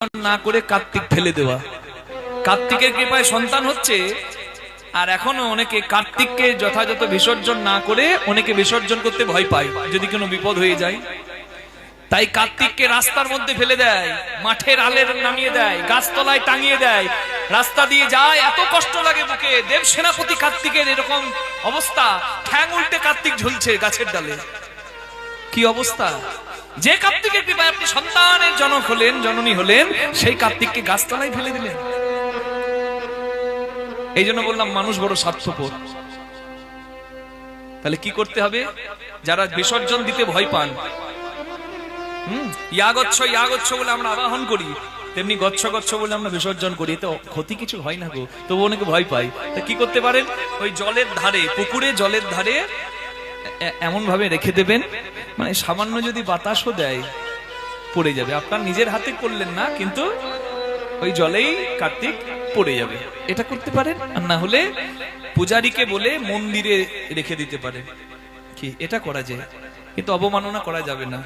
না করে কার্তিক ফেলে দেওয়া। কার্তিকের কৃপায় সন্তান হচ্ছে, আর এখনো অনেকে কার্তিককে যথাযথ বিসর্জন না করে অনেকে বিসর্জন করতে ভয় পায় যদি কোনো বিপদ হয়ে যায়। তাই কার্তিককে রাস্তার মধ্যে ফেলে দেয়, মাঠের আলের নামিয়ে দেয়, গাছতলায় টাঙিয়ে দেয়, রাস্তা দিয়ে যায়, এত কষ্ট লাগে বুকে। দেব সেনাপতি কার্তিকের এরকম অবস্থা, ঠ্যাং উল্টে কার্তিক ঝুলছে গাছের ডালে, কি অবস্থা! যে কার্তিকের কৃপায় আপনি সন্তানের জনক হলেন, জননী হলেন, সেই কার্তিককে গাছতলায় ফেলে দিলেন। এই জন্য বললাম মানুষ বড় স্বার্থপর। তাহলে কি করতে হবে? যারা বিসর্জন দিতে ভয় পান, ইয়াগচ্ছ ইয়াগচ্ছ বলে আমরা আবাহন করি, তেমনি গচ্ছ গচ্ছ বলে আমরা বিসর্জন করি, তো ক্ষতি কিছু হয় না গো, তবু অনেকে ভয় পায়। তা কি করতে পারেন? ওই জলের ধারে, পুকুরে জলের ধারে এমন ভাবে রেখে দেবেন, মানে সামান্য যদি বাতাসও দেয় পড়ে যাবে। আপনার নিজের হাতে করলেন না, কিন্তু ওই জলেই কার্তিক পড়ে যাবে। এটা করতে পারেন। আর না হলে পূজারীকে বলে মন্দিরে রেখে দিতে পারেন। কি এটা করা যায়, কিন্তু অবমাননা করা যাবে না।